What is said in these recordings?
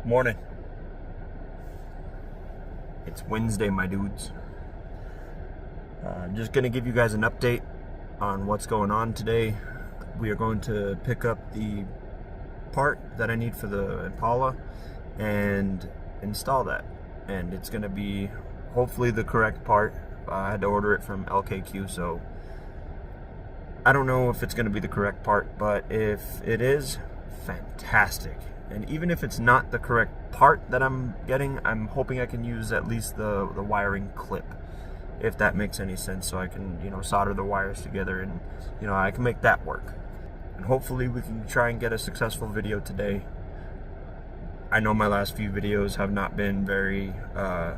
Morning. It's Wednesday, my dudes. Just gonna give you guys an update on what's going on today. We are going to pick up the part that I need for the Impala and install that. And it's gonna be hopefully the correct part. I had to order it from LKQ, so I don't know if it's gonna be the correct part, but if it is, fantastic. And even if it's not the correct part that I'm getting, I'm hoping I can use at least the wiring clip, if that makes any sense, so I can, solder the wires together and, I can make that work. And hopefully we can try and get a successful video today. I know my last few videos have not been very, I'm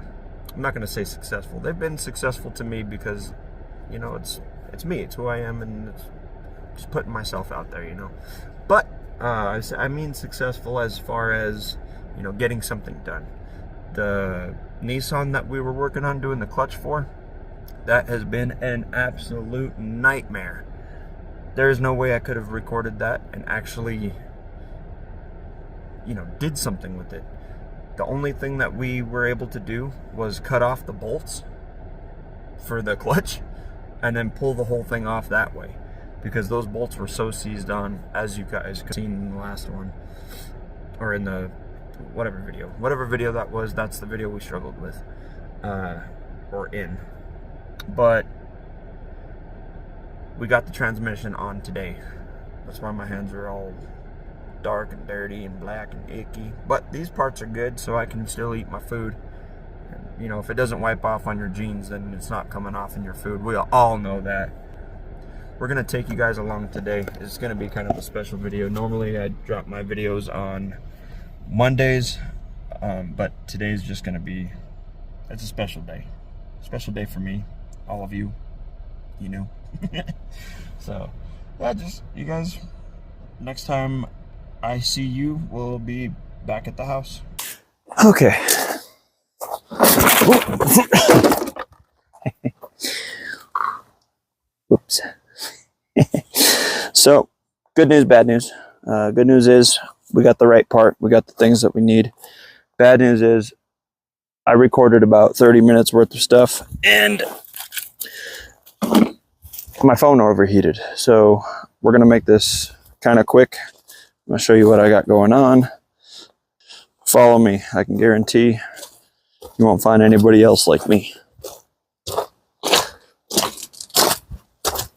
not going to say successful. They've been successful to me because, it's me, it's who I am, and it's just putting myself out there, But I mean successful as far as, getting something done. The Nissan that we were working on doing the clutch for, that has been an absolute nightmare. There's no way I could have recorded that and actually, did something with it. The only thing that we were able to do was cut off the bolts for the clutch and then pull the whole thing off that way, because those bolts were so seized on, as you guys could have seen in the last one, or in the whatever video that was. That's the video we struggled with, or in. But we got the transmission on today. That's why my hands are all dark and dirty and black and icky. But these parts are good, so I can still eat my food. And, if it doesn't wipe off on your jeans, then it's not coming off in your food. We all know that. We're going to take you guys along today. It's going to be kind of a special video. Normally I drop my videos on Mondays, but today's just going to be, it's a special day. Special day for me, all of you, So, yeah, you guys, next time I see you, we'll be back at the house. Okay. Whoops. So, good news, bad news. Good news is we got the right part. We got the things that we need. Bad news is I recorded about 30 minutes worth of stuff and my phone overheated. So we're going to make this kind of quick. I'm going to show you what I got going on. Follow me. I can guarantee you won't find anybody else like me.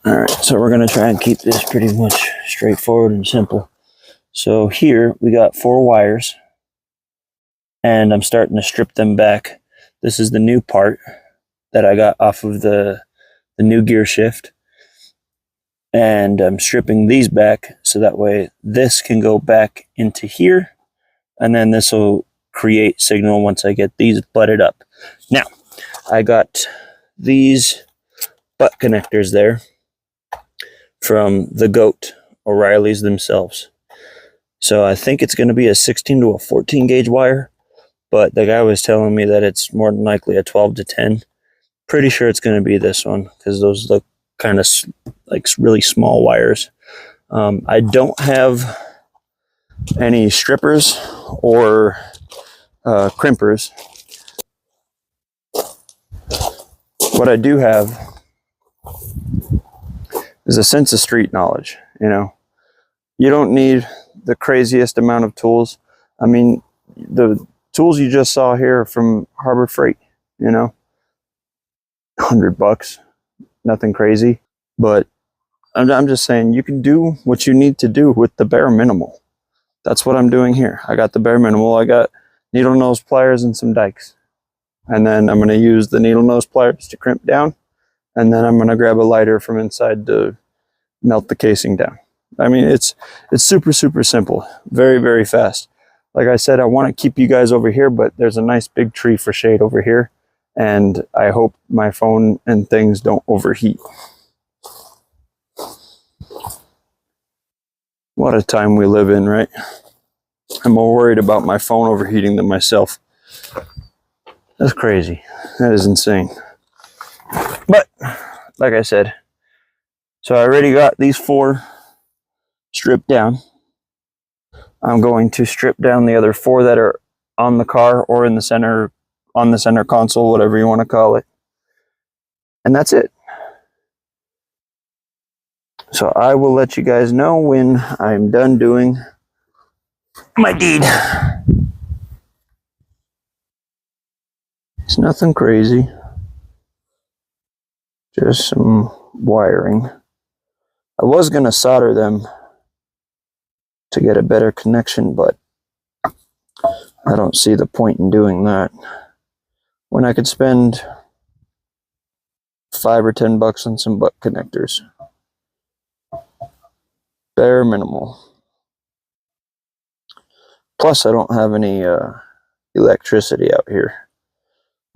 All right, so we're going to try and keep this pretty much straightforward and simple. So here we got 4 wires, and I'm starting to strip them back. This is the new part that I got off of the new gear shift. And I'm stripping these back so that way this can go back into here, and then this will create signal once I get these butted up. Now, I got these butt connectors there from the GOAT O'Reilly's themselves. So I think it's going to be a 16 to a 14 gauge wire, but the guy was telling me that it's more than likely a 12 to 10. Pretty sure it's going to be this one because those look kind of like really small wires. I don't have any strippers or crimpers. What I do have is a sense of street knowledge. You don't need the craziest amount of tools. I mean, the tools you just saw here from Harbor Freight, $100, nothing crazy. But I'm just saying, you can do what you need to do with the bare minimal. That's what I'm doing here. I got the bare minimal. I got needle nose pliers and some dikes. And then I'm going to use the needle nose pliers to crimp down. And then I'm going to grab a lighter from inside to melt the casing down. I mean, it's super, super simple. Very, very fast. Like I said, I want to keep you guys over here, but there's a nice big tree for shade over here. And I hope my phone and things don't overheat. What a time we live in, right? I'm more worried about my phone overheating than myself. That's crazy. That is insane. But, like I said, so I already got these 4 stripped down. I'm going to strip down the other 4 that are on the car or in the center, on the center console, whatever you want to call it. And that's it. So I will let you guys know when I'm done doing my deed. It's nothing crazy, just some wiring. I was going to solder them to get a better connection, but I don't see the point in doing that when I could spend $5 or $10 on some butt connectors. Bare minimal. Plus, I don't have any electricity out here,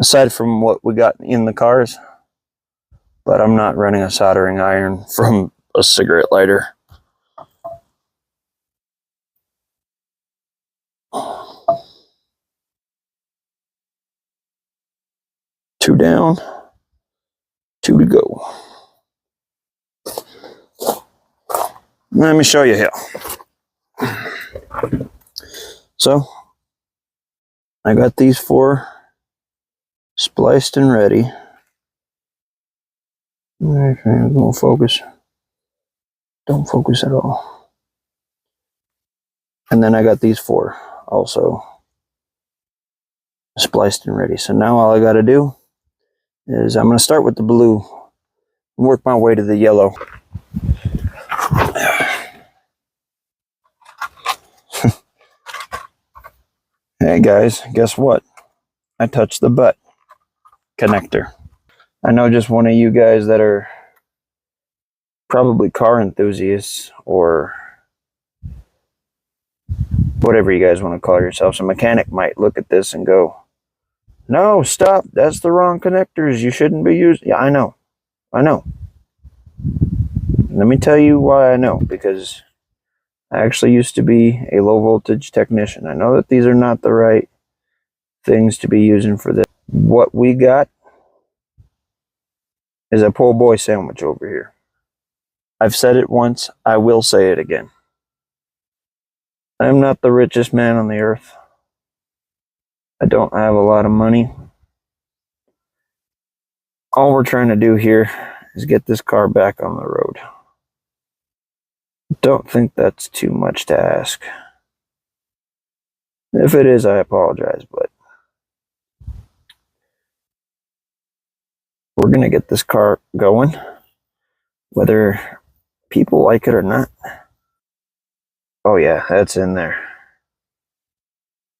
aside from what we got in the cars. But I'm not running a soldering iron from a cigarette lighter. Two down, two to go. Let me show you how. So, I got these 4 spliced and ready. Don't focus. Don't focus at all. And then I got these 4 also spliced and ready. So now all I got to do is I'm going to start with the blue and work my way to the yellow. Hey guys, guess what? I touched the butt connector. I know just one of you guys that are probably car enthusiasts or whatever you guys want to call yourselves. A mechanic might look at this and go, no, stop, that's the wrong connectors. You shouldn't be using. Yeah, I know. Let me tell you why I know. Because I actually used to be a low voltage technician. I know that these are not the right things to be using for this. What we got is a po' boy sandwich over here. I've said it once, I will say it again. I'm not the richest man on the earth. I don't have a lot of money. All we're trying to do here is get this car back on the road. Don't think that's too much to ask. If it is, I apologize, but we're going to get this car going, whether people like it or not. Oh yeah, that's in there.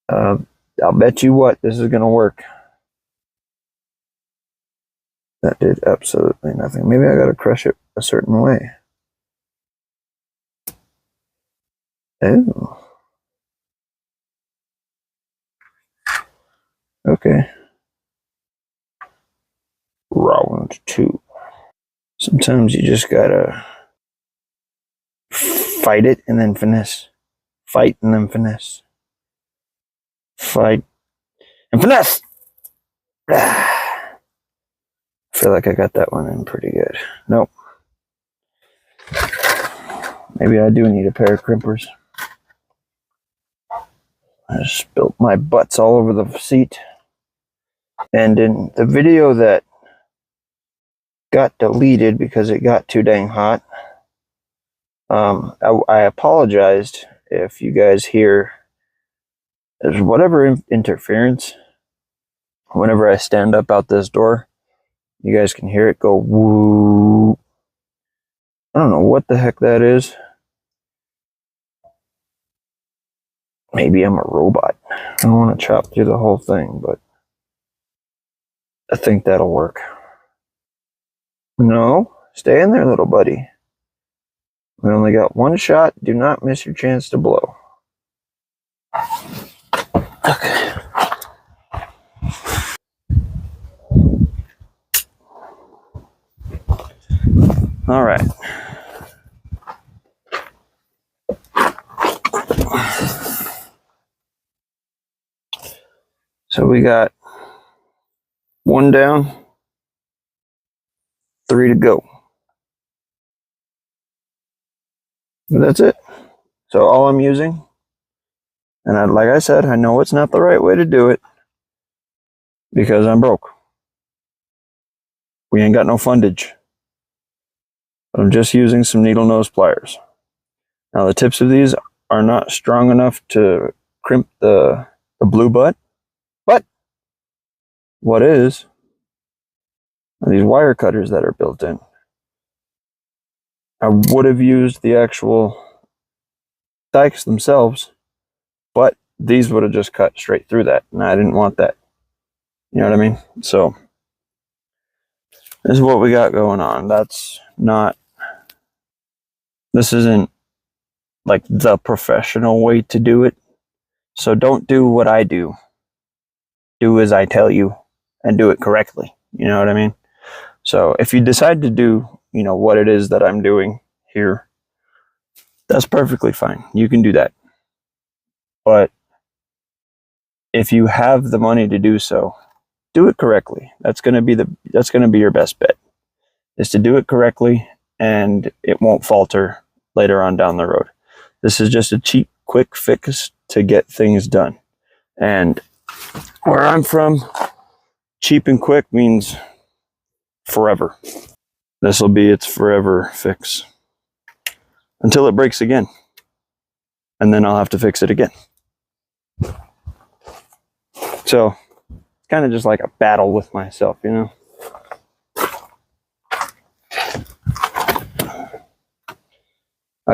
I'll bet you what, this is going to work. That did absolutely nothing. Maybe I got to crush it a certain way. Oh. Okay. Round 2. Sometimes you just gotta fight it and then finesse. Fight and then finesse. Fight and finesse! I feel like I got that one in pretty good. Nope. Maybe I do need a pair of crimpers. I just spilled my butts all over the seat. And in the video that got deleted because it got too dang hot, I apologized if you guys hear there's whatever interference. Whenever I stand up out this door, you guys can hear it go woo. I don't know what the heck that is. Maybe I'm a robot. I don't want to chop through the whole thing, but I think that'll work. No, stay in there, little buddy. We only got one shot. Do not miss your chance to blow. Okay. All right. So we got 1 down, 3 to go. But that's it. So all I'm using And like I said, I know it's not the right way to do it because I'm broke. We ain't got no fundage. But I'm just using some needle nose pliers. Now the tips of these are not strong enough to crimp the blue butt, but what is are these wire cutters that are built in. I would have used the actual dikes themselves, but these would have just cut straight through that, and I didn't want that. You know what I mean? So this is what we got going on. This isn't like the professional way to do it. So don't do what I do. Do as I tell you and do it correctly. You know what I mean? So if you decide to do, what it is that I'm doing here, that's perfectly fine. You can do that. But if you have the money to do so, do it correctly. That's going to be your best bet. Is to do it correctly, and it won't falter later on down the road. This is just a cheap, quick fix to get things done. And where I'm from, cheap and quick means forever. This will be its forever fix until it breaks again, and then I'll have to fix it again. So it's kind of just like a battle with myself, I'll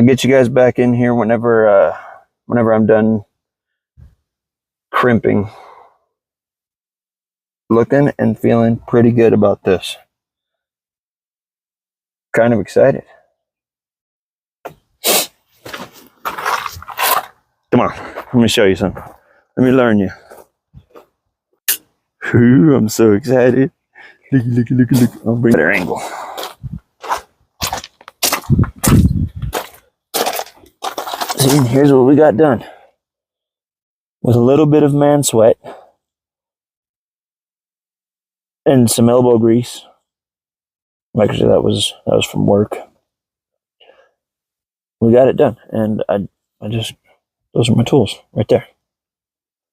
get you guys back in here whenever I'm done crimping. Looking and feeling pretty good about this. Kind of excited. Come on, let me show you something. Let me learn you. Ooh, I'm so excited. Look. I'll bring a better angle. See, here's what we got done. With a little bit of man sweat and some elbow grease. Actually, that was from work. We got it done, and I just, those are my tools right there.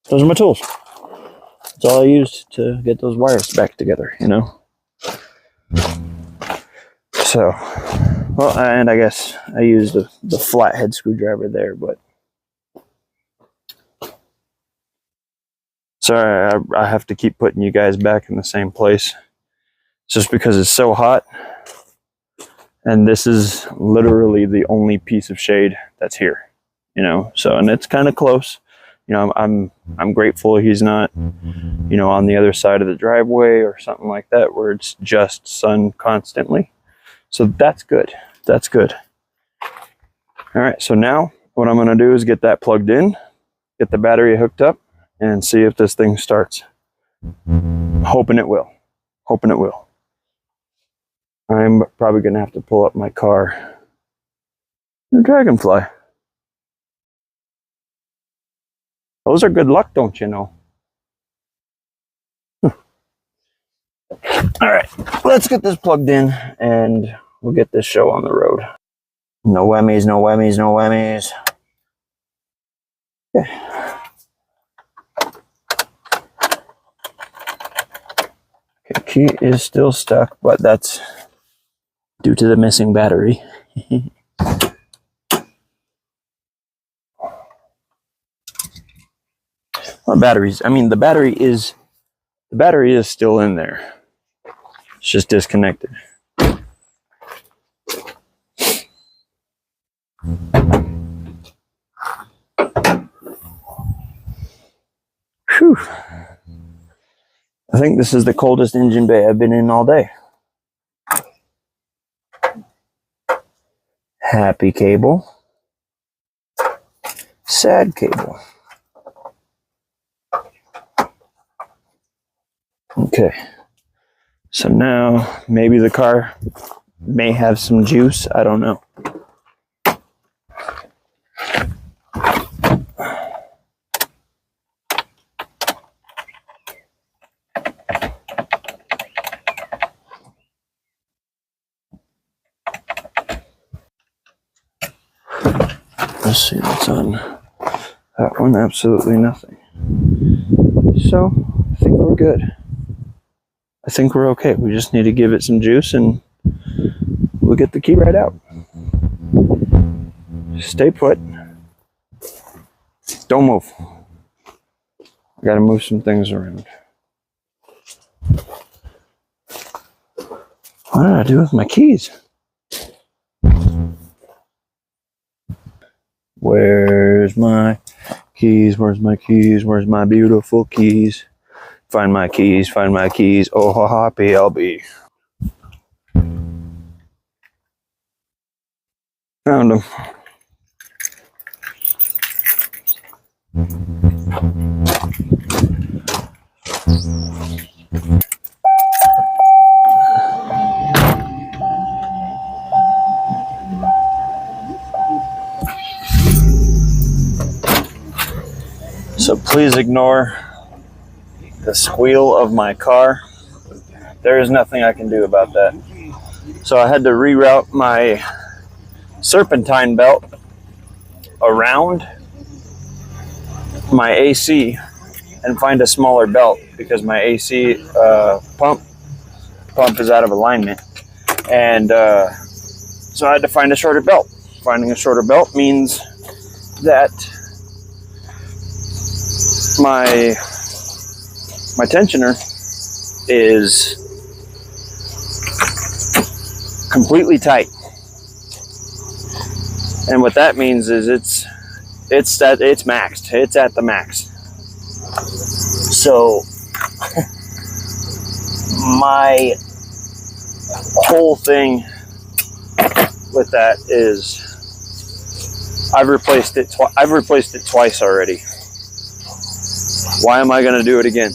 Those are my tools. That's all I used to get those wires back together, So, well, and I guess I used the flathead screwdriver there, but sorry, I have to keep putting you guys back in the same place. It's just because it's so hot, and this is literally the only piece of shade that's here, So, and it's kind of close. I'm grateful he's not, on the other side of the driveway or something like that where it's just sun constantly. So that's good. That's good. All right, so now what I'm going to do is get that plugged in, get the battery hooked up, and see if this thing starts. Hoping it will. Hoping it will. I'm probably going to have to pull up my car. The Dragonfly. Those are good luck, don't you know? All right, let's get this plugged in, and we'll get this show on the road. No whammies, no whammies, no whammies. Okay. Okay, key is still stuck, but that's due to the missing battery. Well, the battery is still in there. It's just disconnected. Whew. I think this is the coldest engine bay I've been in all day. Happy cable. Sad cable. Okay. So now maybe the car may have some juice. I don't know. Let's see what's on. That one, absolutely nothing. So, I think we're good. I think we're okay. We just need to give it some juice and we'll get the key right out. Stay put. Don't move. I gotta move some things around. What did I do with my keys? Where's my keys? Where's my keys? Where's my beautiful keys? Find my keys, find my keys. Oh, ha, ha, PLB. Found them. So please ignore the squeal of my car. There is nothing I can do about that. So I had to reroute my serpentine belt around my AC and find a smaller belt because my AC pump is out of alignment. And so I had to find a shorter belt. Finding a shorter belt means that my tensioner is completely tight, and what that means is it's maxed. It's at the max. So my whole thing with that is I've replaced it twice already. Why am I going to do it again?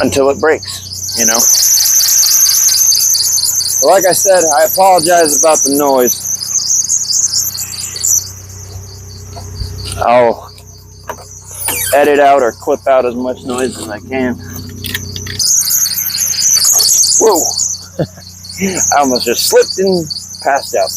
Until it breaks, you know? But like I said, I apologize about the noise. I'll edit out or clip out as much noise as I can. Whoa! I almost just slipped and passed out.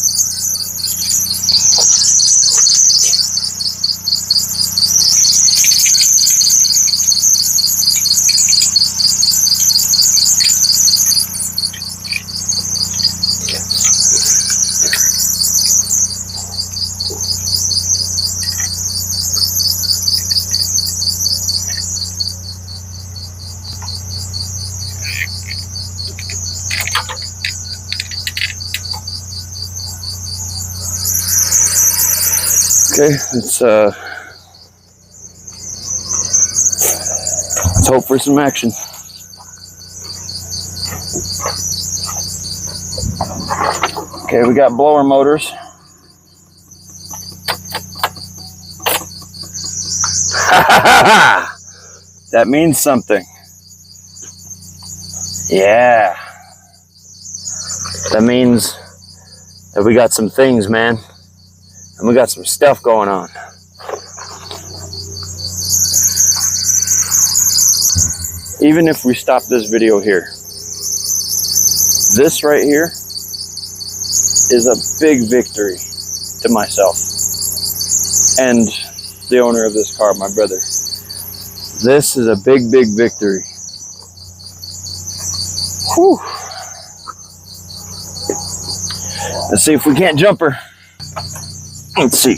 Okay, let's hope for some action. Okay, we got blower motors. That means something. Yeah. That means that we got some things, man. And we got some stuff going on. Even if we stop this video here, this right here is a big victory to myself and the owner of this car, my brother. This is a big, big victory. Whew. Let's see if we can't jump her. Let's see.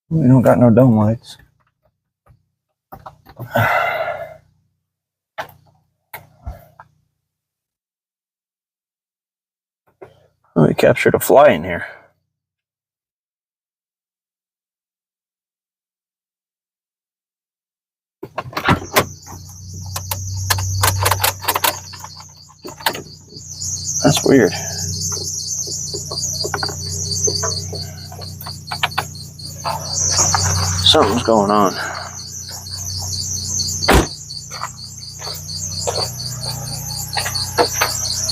We don't got no dome lights. We captured a fly in here. That's weird. Something's going on.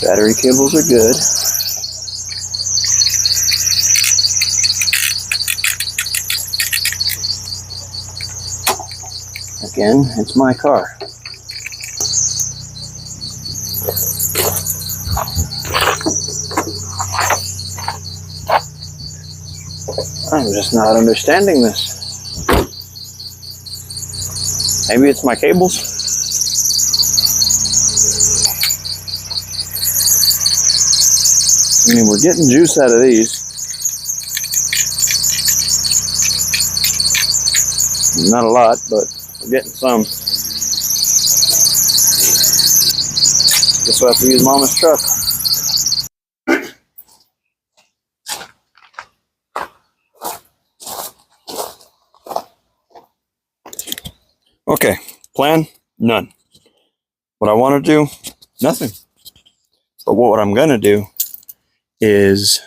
Battery cables are good. Again, it's my car. I'm just not understanding this. Maybe it's my cables. I mean, we're getting juice out of these. Not a lot, but we're getting some. Guess we'll have to use Mama's truck. Okay, plan, none. What I want to do, nothing. But what I'm going to do is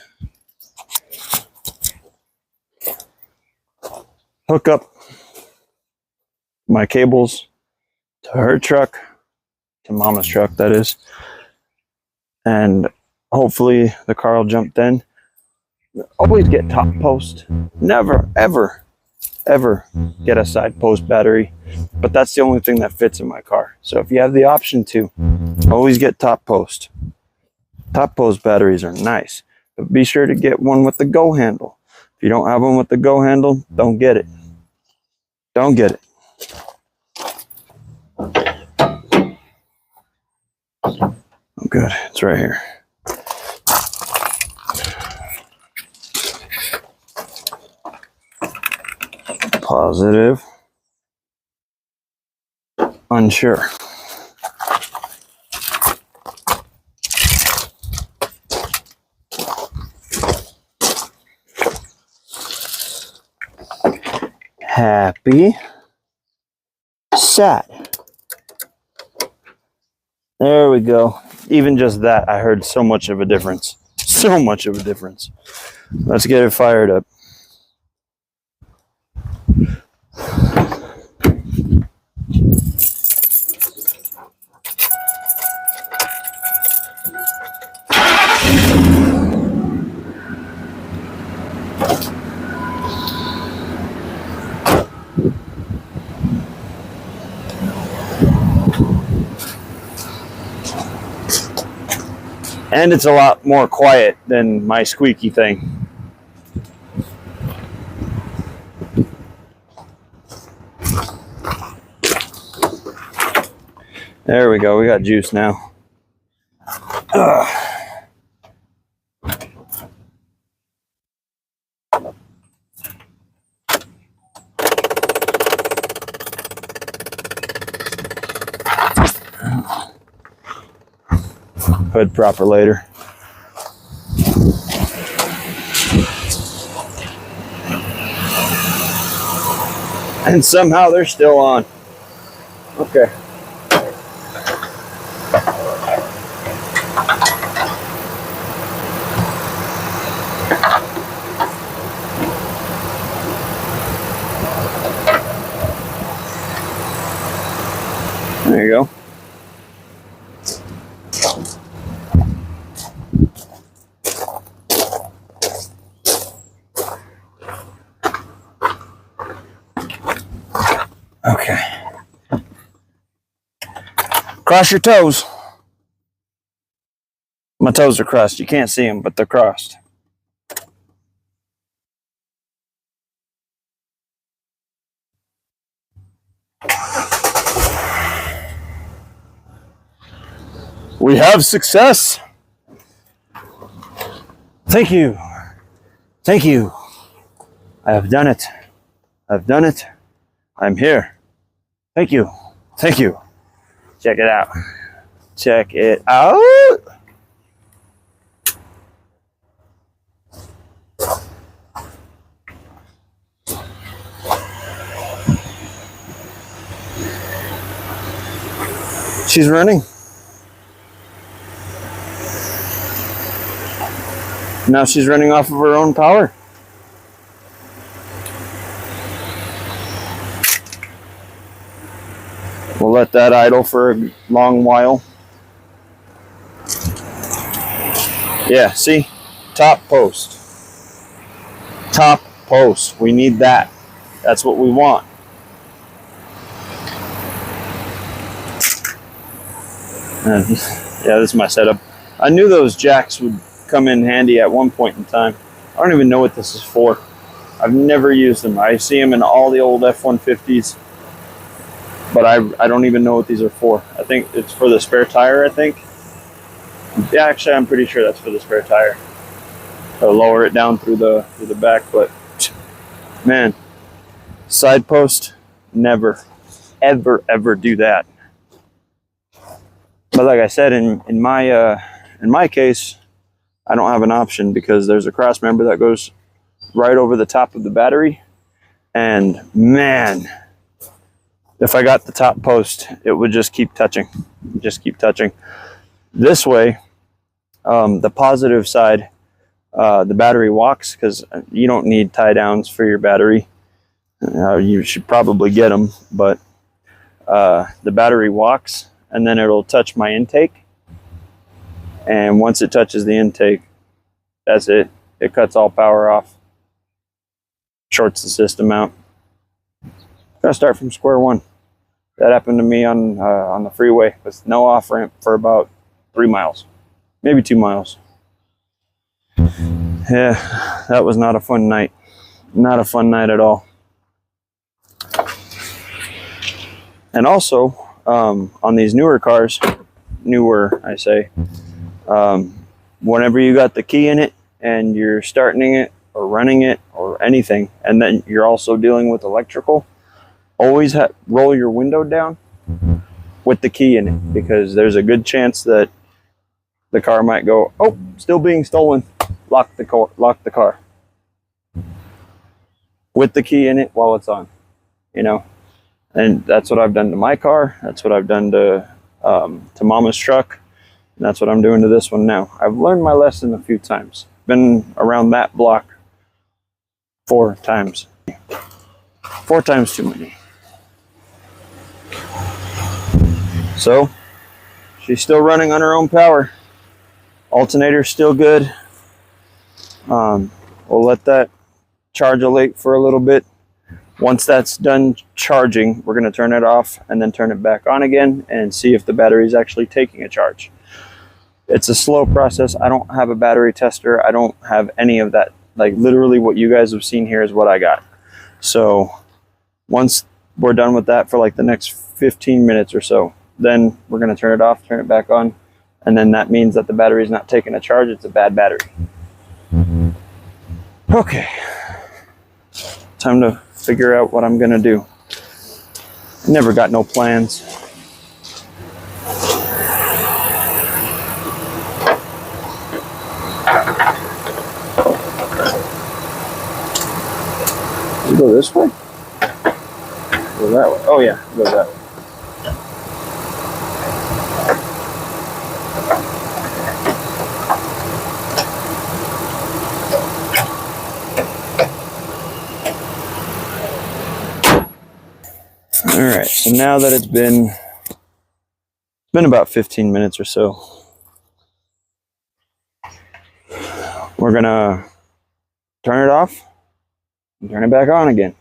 hook up my cables to her truck, to Mama's truck, that is. And hopefully the car will jump then. Always get top post. Never, ever, ever get a side post battery. But that's the only thing that fits in my car. So if you have the option to, always get top post. Top post batteries are nice. But be sure to get one with the go handle. If you don't have one with the go handle, don't get it. Don't get it. Oh, good. It's right here. Positive. Unsure. Happy. Sad. There we go. Even just that, I heard so much of a difference. So much of a difference. Let's get it fired up. And it's a lot more quiet than my squeaky thing. There we go. We got juice now. Hood proper later. And somehow they're still on. Okay. There you go. Okay. Cross your toes. My toes are crossed. You can't see them, but they're crossed. We have success. Thank you. Thank you. I have done it. I've done it. I'm here. Thank you. Thank you. Check it out. Check it out. She's running. Now she's running off of her own power. We'll let that idle for a long while. Yeah, see? Top post. Top post. We need that. That's what we want. And yeah, this is my setup. I knew those jacks would come in handy at one point in time. I don't even know what this is for. I've never used them. I see them in all the old F-150s, but I don't even know what these are for. I think it's for the spare tire, I think. Yeah, actually, I'm pretty sure that's for the spare tire. I'll lower it down through the back, but man, side post, never, ever do that. But like I said, in my case, I don't have an option because there's a cross member that goes right over the top of the battery, and man, if I got the top post, it would just keep touching, This way, the positive side, the battery walks, because you don't need tie downs for your battery. You should probably get them, but the battery walks, and then it'll touch my intake, and once it touches the intake, that's it. It cuts all power off, shorts the system out. Gotta start from square one. That happened to me on the freeway with no off ramp for about 3 miles, maybe 2 miles. Yeah, that was not a fun night. Not a fun night at all. And also, on these newer cars, I say, whenever you got the key in it and you're starting it or running it or anything, and then you're also dealing with electrical, always roll your window down with the key in it, because there's a good chance that the car might go, oh, still being stolen. Lock the car with the key in it while it's on, you know. And that's what I've done to my car. That's what I've done to Mama's truck. And that's what I'm doing to this one now. I've learned my lesson a few times. Been around that block 4 times. 4 times too many. So she's still running on her own power. Alternator's still good. We'll let that chargelate for a little bit. Once that's done charging, we're going to turn it off and then turn it back on again and see if the battery is actually taking a charge. It's a slow process. I don't have a battery tester. I don't have any of that. Like, literally what you guys have seen here is what I got. So once we're done with that for like the next 15 minutes or so, then we're going to turn it off, turn it back on, and then that means that the battery is not taking a charge. It's a bad battery. Okay, time to figure out what I'm gonna do. Never got no plans. You go this way? Go that way. Oh yeah, go that way. All right, so now that it's been about 15 minutes or so, we're gonna turn it off and turn it back on again.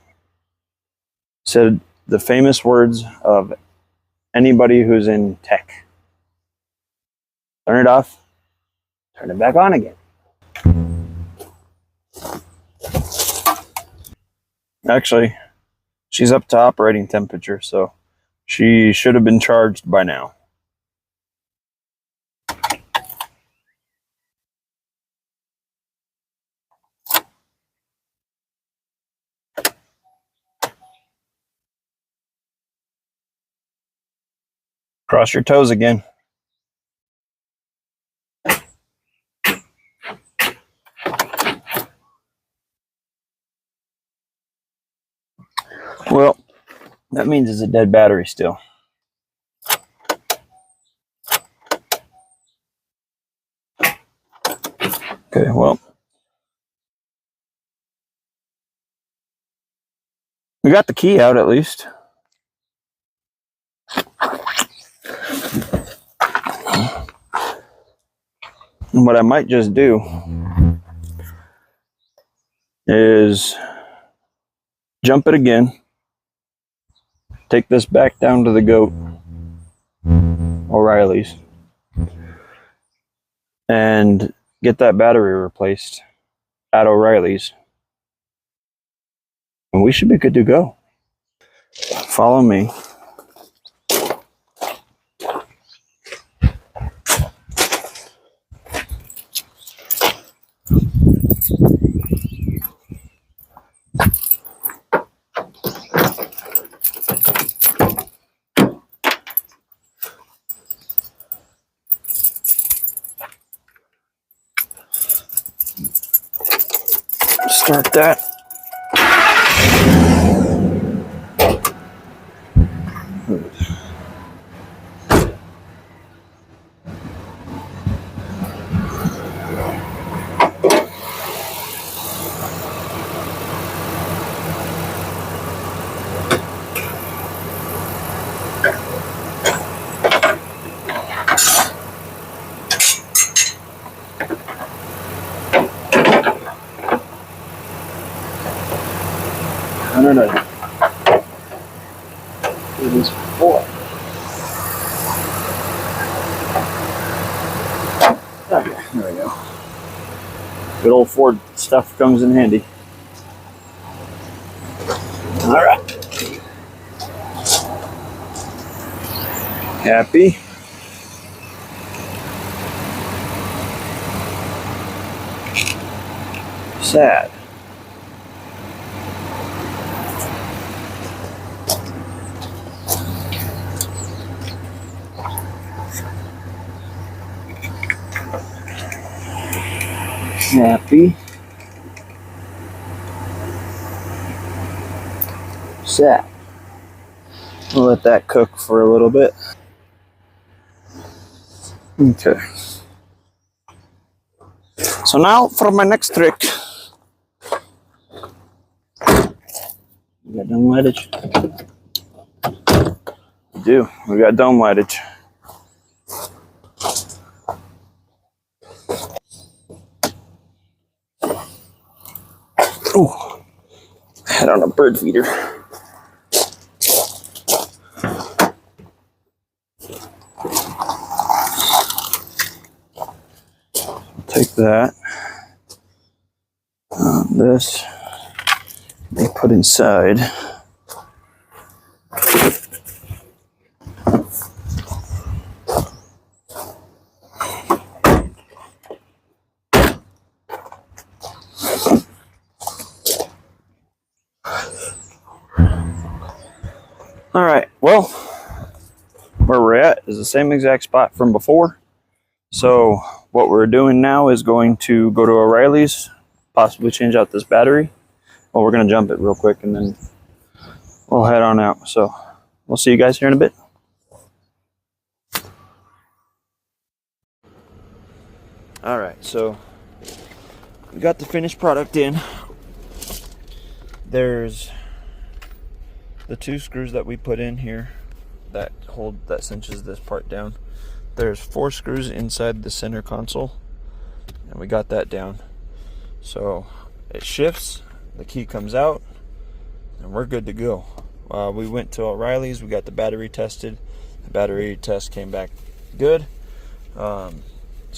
Said the famous words of anybody who's in tech. Turn it off, turn it back on again. Actually, she's up to operating temperature, so she should have been charged by now. Cross your toes again. Well, that means it's a dead battery still. Okay, well, we got the key out at least. And what I might just do is jump it again, take this back down to the goat, O'Reilly's, and get that battery replaced at O'Reilly's. and we should be good to go. Follow me. Start that. I don't know. It is full. Okay, there we go. Good old Ford stuff comes in handy. All right. Happy. Sad. Happy. Sad. We'll let that cook for a little bit. Okay. So now for my next trick. We got dome lightage. We do. We got dome lightage. Ooh. Head on a bird feeder. Take that. This they put inside. All right, well, where we're at is the same exact spot from before. So what we're doing now is going to go to O'Reilly's, possibly change out this battery. Well, we're going to jump it real quick and then we'll head on out. So we'll see you guys here in a bit. All right, so we got the finished product in. There's the 2 screws that we put in here that cinches this part down. There's 4 screws inside the center console, and we got that down. So it shifts, the key comes out, and we're good to go. We went to O'Reilly's, we got the battery tested. The battery test came back good. So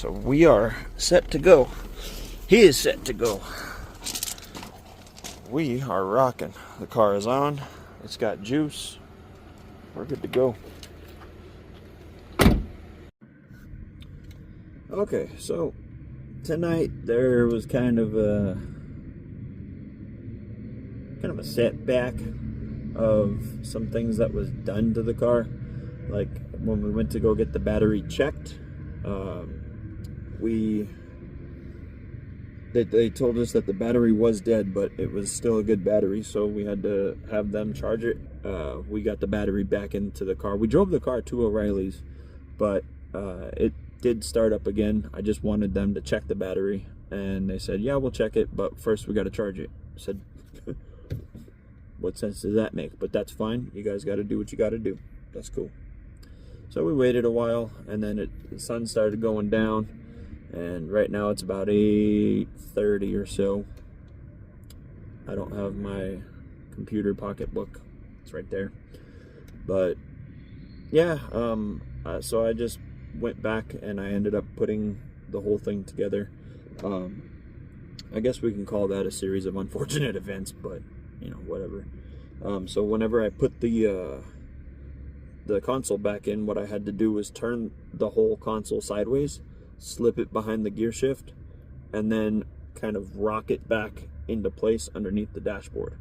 we are set to go. He is set to go. We are rocking. The car is on. It's got juice. We're good to go. Okay, so tonight there was kind of a setback of some things that was done to the car. Like when we went to go get the battery checked, they told us that the battery was dead, but it was still a good battery, so we had to have them charge it. We got the battery back into the car. We drove the car to O'Reilly's, but it did start up again. I just wanted them to check the battery, and they said, yeah, we'll check it, but first we got to charge it. I said, what sense does that make? But that's fine. You guys got to do what you got to do. That's cool. So we waited a while, and then the sun started going down, and right now it's about 8:30 or so. I don't have my computer pocketbook. It's right there. But yeah, so I just went back and I ended up putting the whole thing together. I guess we can call that a series of unfortunate events, but you know, whatever. So whenever I put the console back in, what I had to do was turn the whole console sideways, slip it behind the gear shift, and then kind of rock it back into place underneath the dashboard.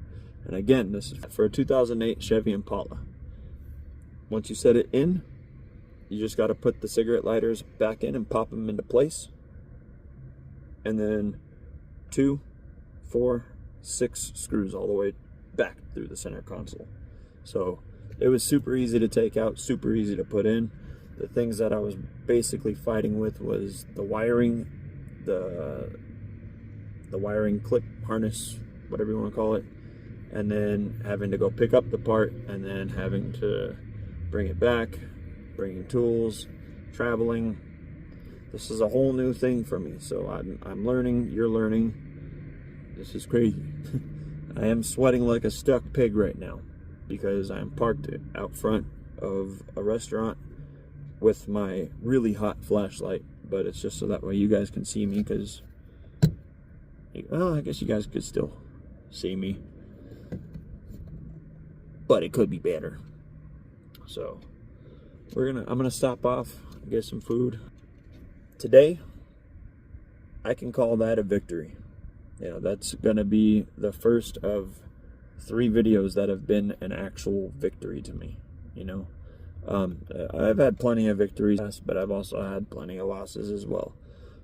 And again, this is for a 2008 Chevy Impala. Once you set it in, you just got to put the cigarette lighters back in and pop them into place. And then 2, 4, 6 screws all the way back through the center console. So it was super easy to take out, super easy to put in. The things that I was basically fighting with was the wiring, the wiring clip harness, whatever you want to call it, and then having to go pick up the part, and then having to bring it back, bringing tools, traveling. This is a whole new thing for me, so I'm learning, you're learning. This is crazy. I am sweating like a stuck pig right now because I'm parked out front of a restaurant with my really hot flashlight, but it's just so that way you guys can see me, because, well, I guess you guys could still see me, but it could be better. So I'm gonna stop off, get some food. Today, I can call that a victory. You know, that's gonna be the first of 3 videos that have been an actual victory to me, you know. I've had plenty of victories, but I've also had plenty of losses as well.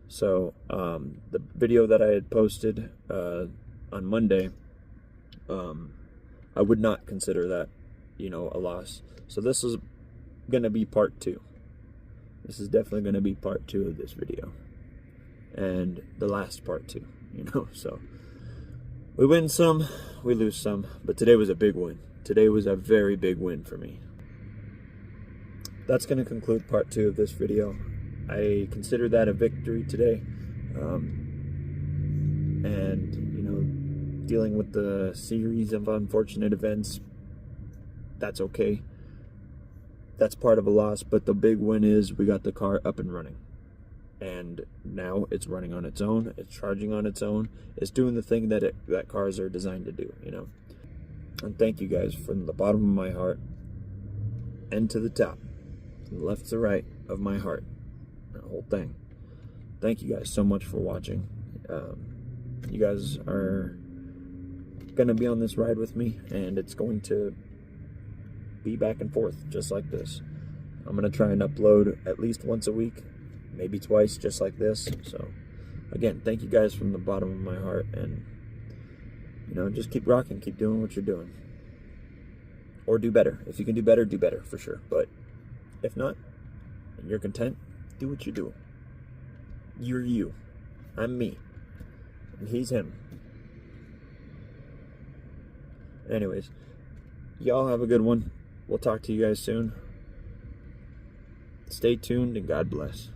So the video that I had posted on Monday, I would not consider that, you know, a loss. So this is gonna be part 2. This is definitely gonna be part 2 of this video, and the last part 2, you know. So we win some, we lose some, but today was a big win. Today was a very big win for me. That's going to conclude part 2 of this video. I consider that a victory today. And, you know, dealing with the series of unfortunate events, that's okay. That's part of a loss, but the big win is we got the car up and running. And now it's running on its own, it's charging on its own, it's doing the thing that cars are designed to do, you know. And thank you guys from the bottom of my heart and to the top, from the left to right of my heart, the whole thing. Thank you guys so much for watching. You guys are gonna be on this ride with me, and it's going to be back and forth just like this. I'm gonna try and upload at least once a week, maybe twice, just like this. So again, thank you guys from the bottom of my heart, and, you know, just keep rocking, keep doing what you're doing, or do better. If you can do better for sure. But if not, and you're content, do what you do. You're you, I'm me, and he's him. Anyways, y'all have a good one. We'll talk to you guys soon. Stay tuned, and God bless.